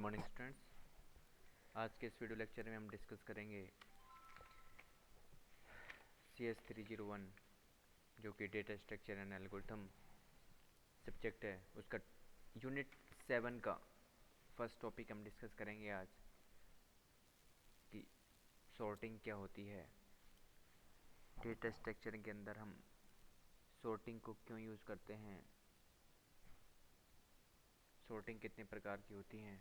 Morning students. आज के इस वीडियो लेक्चर में हम डिस्कस करेंगे CS301 जो कि data structure and algorithm subject है, उसका यूनिट 7 का फर्स्ट टॉपिक हम डिस्कस करेंगे आज कि सॉर्टिंग क्या होती है। डेटा स्ट्रक्चर के अंदर हम सॉर्टिंग को क्यों यूज़ करते हैं, सॉर्टिंग कितने प्रकार की होती हैं,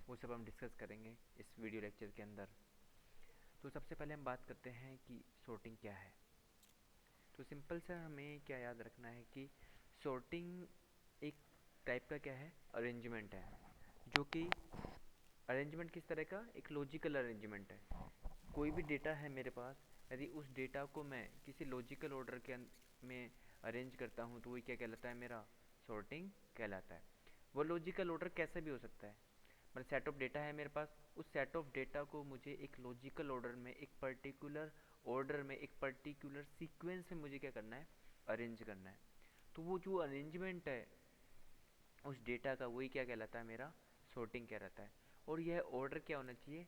वो सब हम डिस्कस करेंगे इस वीडियो लेक्चर के अंदर। तो सबसे पहले हम बात करते हैं कि सॉर्टिंग क्या है। तो सिंपल सा हमें क्या याद रखना है कि सॉर्टिंग एक टाइप का क्या है, अरेंजमेंट है, जो कि अरेंजमेंट किस तरह का, एक लॉजिकल अरेंजमेंट है। कोई भी डेटा है मेरे पास, यदि उस डेटा को मैं किसी लॉजिकल ऑर्डर के में अरेंज करता हूँ तो वही क्या कहलाता है, मेरा सॉर्टिंग कहलाता है। वो लॉजिकल ऑर्डर कैसे भी हो सकता है, मतलब सेट ऑफ डेटा है मेरे पास, उस सेट ऑफ डेटा को मुझे एक लॉजिकल ऑर्डर में, एक पर्टिकुलर ऑर्डर में, एक पर्टिकुलर सीक्वेंस में मुझे क्या करना है, अरेंज करना है। तो वो जो अरेंजमेंट है उस डेटा का, वही क्या कहलाता है, मेरा सॉर्टिंग कहलाता है। और यह ऑर्डर क्या होना चाहिए,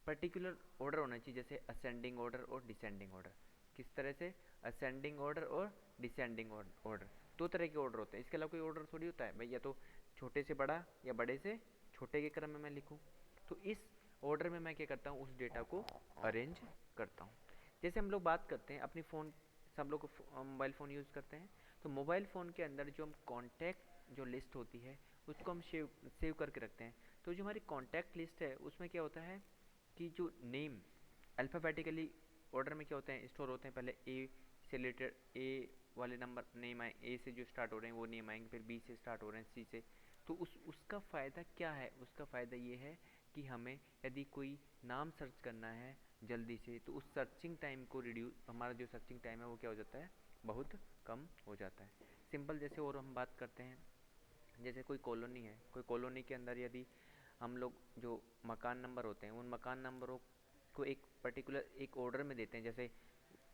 पर्टिकुलर ऑर्डर होना चाहिए, जैसे असेंडिंग ऑर्डर और डिसेंडिंग ऑर्डर। किस तरह से, असेंडिंग ऑर्डर और डिसेंडिंग ऑर्डर, दो तरह के ऑर्डर होते हैं। इसके अलावा कोई ऑर्डर थोड़ी होता है भाई, या तो छोटे से बड़ा या बड़े से छोटे के क्रम में मैं लिखूं। तो इस ऑर्डर में मैं क्या करता हूँ, उस डेटा को अरेंज करता हूँ। जैसे हम लोग बात करते हैं अपनी फ़ोन, सब लोग मोबाइल फ़ोन यूज़ करते हैं, तो मोबाइल फ़ोन के अंदर जो हम कॉन्टैक्ट जो लिस्ट होती है उसको हम सेव करके रखते हैं। तो जो हमारी कॉन्टैक्ट लिस्ट है उसमें क्या होता है कि जो नेम अल्फ़ाबेटिकली ऑर्डर में क्या होते हैं, स्टोर होते हैं। पहले ए से रिलेटेड ए वाले नंबर नेम आए, ए से जो स्टार्ट हो रहे हैं वो नेम आएंगे, फिर बी से स्टार्ट हो रहे हैं, सी से। तो उसका फ़ायदा क्या है, उसका फ़ायदा ये है कि हमें यदि कोई नाम सर्च करना है जल्दी से, तो उस सर्चिंग टाइम को रिड्यूस, हमारा जो सर्चिंग टाइम है वो क्या हो जाता है, बहुत कम हो जाता है। सिंपल जैसे और हम बात करते हैं, जैसे कोई कॉलोनी है, कोई कॉलोनी के अंदर यदि हम लोग जो मकान नंबर होते हैं उन मकान नंबरों को एक पर्टिकुलर एक ऑर्डर में देते हैं, जैसे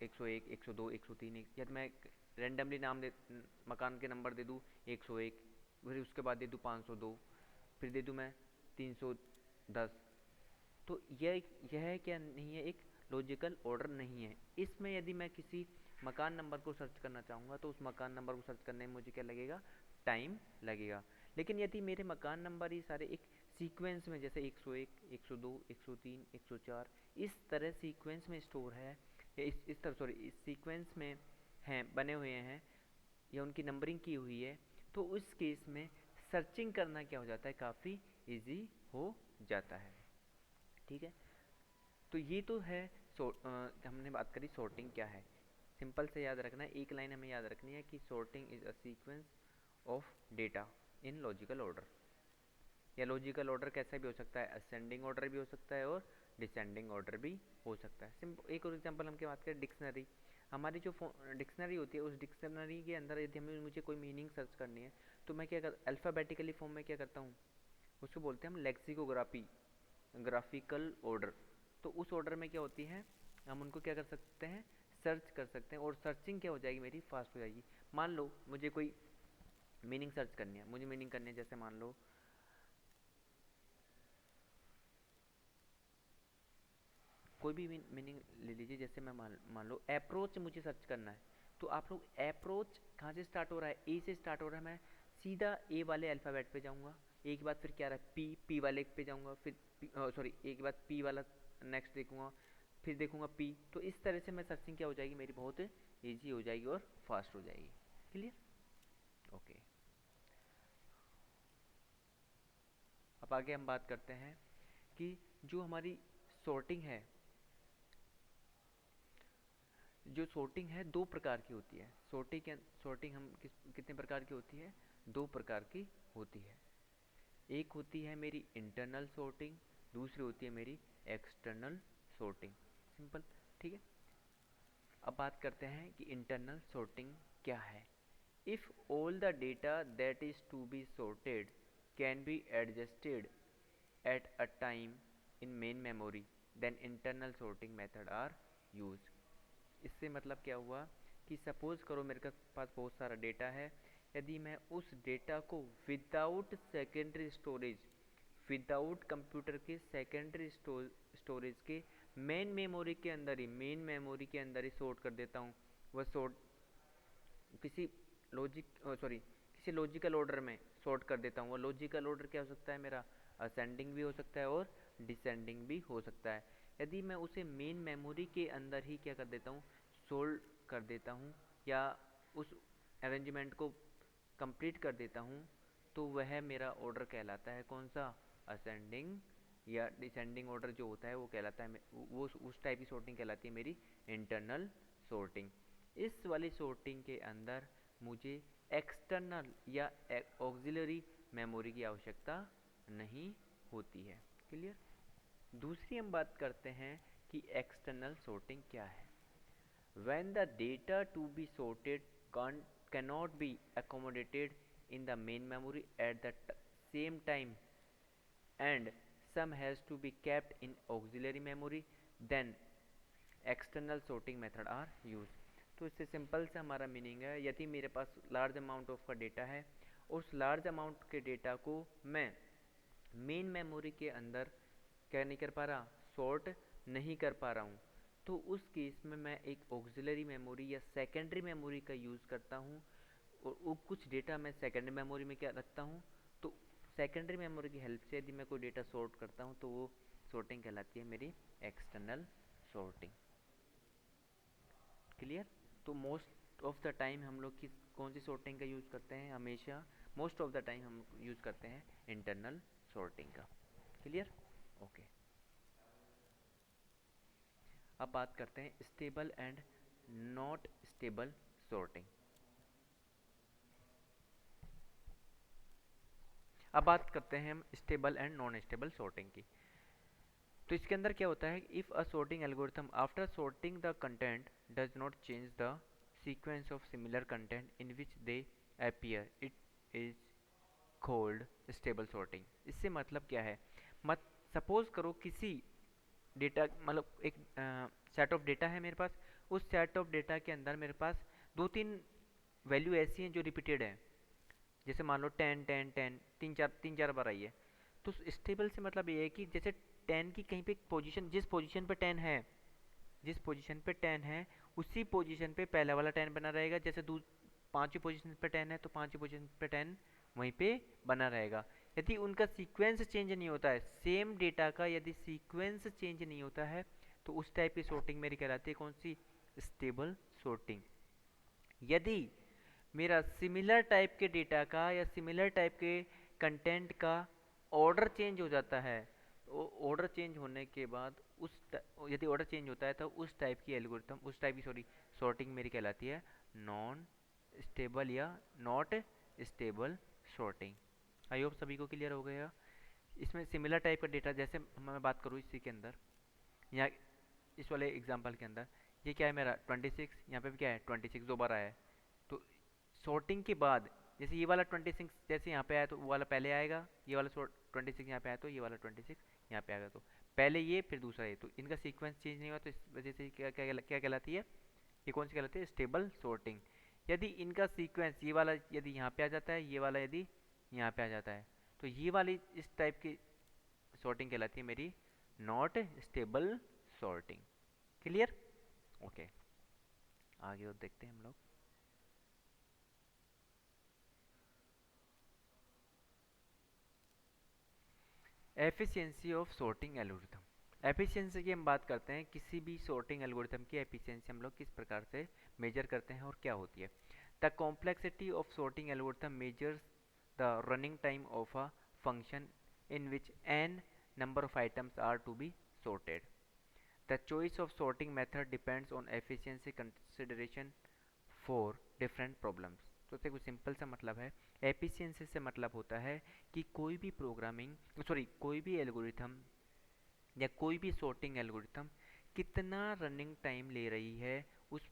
101, 102, 103, या तो मैं रेंडमली नाम दे, मकान के नंबर दे दूँ 101, फिर उसके बाद दे दूँ 502, फिर दे दूँ मैं 310। तो यह क्या नहीं है, एक लॉजिकल ऑर्डर नहीं है। इसमें यदि मैं किसी मकान नंबर को सर्च करना चाहूँगा तो उस मकान नंबर को सर्च करने में मुझे क्या लगेगा, टाइम लगेगा। लेकिन यदि मेरे मकान नंबर ये सारे एक सीक्वेंस में, जैसे 101, 102, 103, 104, इस तरह सीक्वेंस में स्टोर है, या इस तरह सॉरी इस सीक्वेंस में हैं, बने हुए हैं, या उनकी नंबरिंग की हुई है, तो उस केस में सर्चिंग करना क्या हो जाता है, काफ़ी इजी हो जाता है। ठीक है, तो ये तो है हमने बात करी सॉर्टिंग क्या है। सिंपल से याद रखना है, एक लाइन हमें याद रखनी है कि sorting is a sequence of data in logical order. या लॉजिकल ऑर्डर कैसा भी हो सकता है, असेंडिंग ऑर्डर भी हो सकता है और डिसेंडिंग ऑर्डर भी हो सकता है। सिंपल एक और एग्जांपल हम क्या बात करें, डिक्शनरी। हमारी जो डिक्शनरी होती है, उस डिक्शनरी के अंदर यदि हमें मुझे कोई मीनिंग सर्च करनी है, तो मैं क्या कर अल्फ़ाबेटिकली फॉर्म में क्या करता हूँ, उसको बोलते हैं हम लेक्सिकोग्राफी, ग्राफिकल ऑर्डर। तो उस ऑर्डर में क्या होती है, हम उनको क्या कर सकते हैं, सर्च कर सकते हैं, और सर्चिंग क्या हो जाएगी, मेरी फास्ट हो जाएगी। मान लो मुझे कोई मीनिंग सर्च करनी है, मुझे मीनिंग करनी है, जैसे मान लो कोई भी मीनिंग ले लीजिए, जैसे मैं मान लो अप्रोच मुझे सर्च करना है। तो आप लोग अप्रोच कहाँ से स्टार्ट हो रहा है, ए से स्टार्ट हो रहा है, मैं सीधा ए वाले अल्फ़ाबेट पे जाऊँगा। ए के बाद फिर क्या रहा है, पी, पी वाले पे जाऊँगा, फिर सॉरी ए के बाद पी वाला नेक्स्ट देखूँगा, फिर देखूँगा पी। तो इस तरह से मैं सर्चिंग क्या हो जाएगी, मेरी बहुत ईजी हो जाएगी और फास्ट हो जाएगी। Clear, okay. अब आगे हम बात करते हैं कि जो हमारी सॉर्टिंग है, जो सॉर्टिंग है दो प्रकार की होती है। सॉर्टिंग हम कितने प्रकार की होती है, दो प्रकार की होती है। एक होती है मेरी इंटरनल सॉर्टिंग, दूसरी होती है मेरी एक्सटर्नल सॉर्टिंग। सिंपल, ठीक है। अब बात करते हैं कि इंटरनल सॉर्टिंग क्या है। If all the data that is to be sorted can be adjusted at a time in main memory then internal sorting method are used। इससे मतलब क्या हुआ कि सपोज़ करो मेरे पास बहुत सारा डेटा है, यदि मैं उस डेटा को without secondary storage without computer के सेकेंडरी स्टोरेज के मेन मेमोरी के अंदर ही सॉर्ट कर देता हूँ। वह सॉर्ट किसी किसी लॉजिकल ऑर्डर में सॉर्ट कर देता हूँ। वो लॉजिकल ऑर्डर क्या हो सकता है मेरा, असेंडिंग भी हो सकता है और डिसेंडिंग भी हो सकता है। यदि मैं उसे मेन मेमोरी के अंदर ही क्या कर देता हूँ, सोल्ड कर देता हूँ या उस अरेंजमेंट को कंप्लीट कर देता हूँ, तो वह मेरा ऑर्डर कहलाता है कौन सा, असेंडिंग या डिसेंडिंग ऑर्डर जो होता है वो कहलाता है, वो उस टाइप की सॉर्टिंग कहलाती है मेरी इंटरनल सॉर्टिंग। इस वाली सॉर्टिंग के अंदर मुझे एक्सटर्नल या ऑक्सिलरी मेमोरी की आवश्यकता नहीं होती है। क्लियर। दूसरी हम बात करते हैं कि एक्सटर्नल सॉर्टिंग क्या है। When the data to be sorted cannot be accommodated in the main memory at the same time and some has to be kept in auxiliary memory, then external sorting method are used। तो इससे simple से हमारा meaning है, यदि मेरे पास large amount of का data है, उस लार्ज अमाउंट के डेटा को मैं मेन मेमोरी के अंदर क्या नहीं कर पा रहा, सॉर्ट नहीं कर पा रहा हूँ, तो उस केस में मैं एक ऑक्सिलरी मेमोरी या सेकेंडरी मेमोरी का यूज़ करता हूँ। और कुछ डेटा मैं सेकेंडरी मेमोरी में क्या रखता हूँ, तो सेकेंडरी मेमोरी की हेल्प से यदि मैं कोई डेटा सॉर्ट करता हूँ तो वो सॉर्टिंग कहलाती है मेरी एक्सटर्नल सॉर्टिंग। क्लियर। तो मोस्ट ऑफ द टाइम हम लोग किस कौन सी सॉर्टिंग का यूज़ करते हैं, हमेशा मोस्ट ऑफ द टाइम हम यूज़ करते हैं इंटरनल सॉर्टिंग का। क्लियर। ओके। अब बात करते हैं stable and not stable sorting. अब बात करते हैं हम stable and non stable sorting की। तो इसके अंदर क्या होता है, if a sorting algorithm after sorting the content does not change the sequence of similar content in which they appear, it is called stable sorting. इससे मतलब क्या है, मत सपोज करो किसी डेटा मतलब एक सेट ऑफ डेटा है मेरे पास, उस सेट ऑफ डेटा के अंदर मेरे पास दो तीन वैल्यू ऐसी हैं जो रिपीटेड है, जैसे मान लो 10 10 10 तीन चार बार आई है। तो स्टेबल से मतलब ये है कि जैसे 10 की कहीं पे पोजीशन, जिस पोजीशन पे 10 है उसी पोजीशन पे पहला वाला 10 बना रहेगा। जैसे पांचवी पोजीशन पे 10 है तो पांचवी पोजीशन पे 10 वहीं पे बना रहेगा। यदि उनका सीक्वेंस चेंज नहीं होता है, सेम डेटा का यदि सीक्वेंस चेंज नहीं होता है, तो उस टाइप की सॉर्टिंग मेरी कहलाती है कौन सी, स्टेबल सॉर्टिंग। यदि मेरा सिमिलर टाइप के डेटा का या सिमिलर टाइप के कंटेंट का ऑर्डर चेंज हो जाता है, तो ऑर्डर चेंज होने के बाद यदि ऑर्डर चेंज होता है तो उस टाइप की एल्गोरिथम, उस टाइप की सॉर्टिंग मेरी कहलाती है नॉन स्टेबल या not stable sorting. I hope सभी को क्लियर हो गया। इसमें सिमिलर टाइप का डेटा, जैसे मैं बात करूँ इसी के अंदर, यहाँ इस वाले एग्जांपल के अंदर ये क्या है मेरा 26, यहाँ पे भी क्या है 26 दो बार आया है। तो सॉर्टिंग के बाद जैसे ये वाला 26 जैसे यहाँ पे आया तो वो वाला पहले आएगा, ये वाला 26 यहाँ पे आया तो ये वाला 26 यहाँ पे आएगा, तो पहले ये फिर दूसरा ये, तो इनका सीक्वेंस चेंज नहीं हुआ, तो इस वजह से क्या कहलाती है, ये कौन सी कहलाती है, स्टेबल सॉर्टिंग। यदि इनका सीक्वेंस ये वाला यदि यहाँ पे आ जाता है, ये वाला यदि यहाँ पे आ जाता है, तो ये वाली इस टाइप की सॉर्टिंग कहलाती है मेरी not stable sorting. Clear. Okay. आगे और देखते हैं हम लोग। Efficiency of sorting algorithm. Efficiency की हम बात करते हैं, किसी भी सॉर्टिंग एल्गोरिथम की एफिशिएंसी हम लोग किस प्रकार से मेजर करते हैं और क्या होती है। The complexity of sorting algorithm measures the running time of a function in which n number of items are to be sorted. The choice of sorting method depends on efficiency consideration for different problems। तो इससे कुछ simple सा मतलब है, efficiency से मतलब होता है कि कोई भी एल्गोरिथम या कोई भी सॉर्टिंग एल्गोरिथम कितना रनिंग टाइम ले रही है उस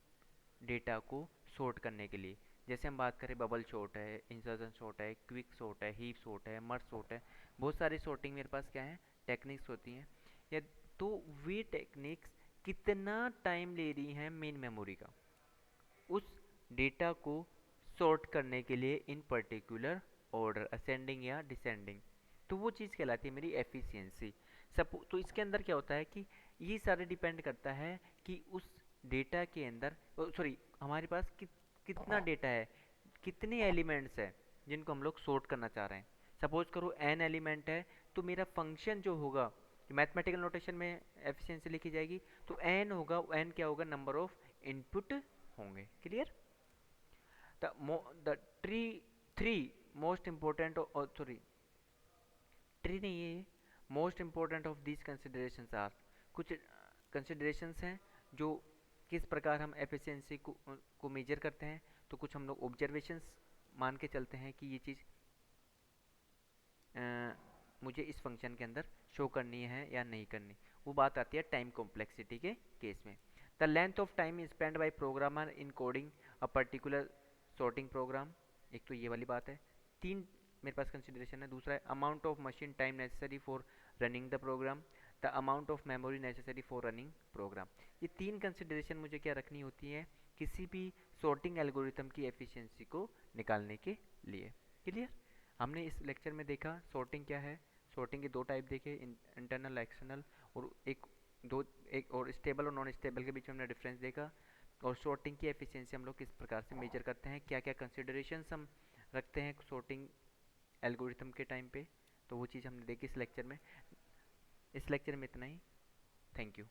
डेटा को सॉर्ट करने के लिए। जैसे हम बात करें बबल सॉर्ट है, इंसर्शन सॉर्ट है, क्विक सॉर्ट है, हीप सॉर्ट है, मर्ज सॉर्ट है, बहुत सारी सॉर्टिंग मेरे पास क्या है, टेक्निक्स होती हैं। या तो वे टेक्निक्स कितना टाइम ले रही हैं मेन मेमोरी का उस डेटा को सॉर्ट करने के लिए इन पर्टिकुलर ऑर्डर, असेंडिंग या डिसेंडिंग। तो वो चीज़ कहलाती है मेरी एफिशिएंसी। सब तो इसके अंदर क्या होता है कि ये सारे डिपेंड करता है कि उस डेटा के अंदर, सॉरी, हमारे पास कितना डेटा है, कितने एलिमेंट्स है जिनको हम लोग सॉर्ट करना चाह रहे हैं। सपोज करो n एलिमेंट है, तो मेरा फंक्शन जो होगा, मैथमेटिकल नोटेशन में एफिशिएंसी लिखी जाएगी, तो n होगा, n क्या होगा, नंबर ऑफ इनपुट होंगे। Clear? The tree three most important, sorry, tree नहीं है, most important of these considerations are, कुछ कंसिडरेशंस हैं जो किस प्रकार हम एफिशिएंसी को मेजर करते हैं। तो कुछ हम लोग ऑब्जर्वेशंस मान के चलते हैं कि ये चीज़ मुझे इस फंक्शन के अंदर शो करनी है या नहीं करनी। वो बात आती है टाइम कॉम्प्लेक्सिटी के केस में। The length of time spend by programmer in coding a particular sorting program, एक तो ये वाली बात है। तीन मेरे पास कंसिडरेशन है। दूसरा है amount of machine time necessary for running the program, the amount of memory necessary for running program. ये तीन कंसिडरेशन मुझे क्या रखनी होती है किसी भी सॉर्टिंग एल्गोरिथम की एफिशिएंसी को निकालने के लिए। क्लियर? हमने इस लेक्चर में देखा सॉर्टिंग क्या है, सॉर्टिंग के दो टाइप देखे, इंटरनल एक्सटर्नल, और एक और स्टेबल और नॉन स्टेबल के बीच में हमने डिफरेंस देखा। और सॉर्टिंग की एफिशिएंसी हम लोग किस प्रकार से मेजर करते हैं, क्या क्या कंसिडरेशंस हम रखते हैं सॉर्टिंग एल्गोरिथम के टाइम पे, तो वो चीज़ हमने देखी इस लेक्चर में। इस लेक्चर में इतना ही। Thank you.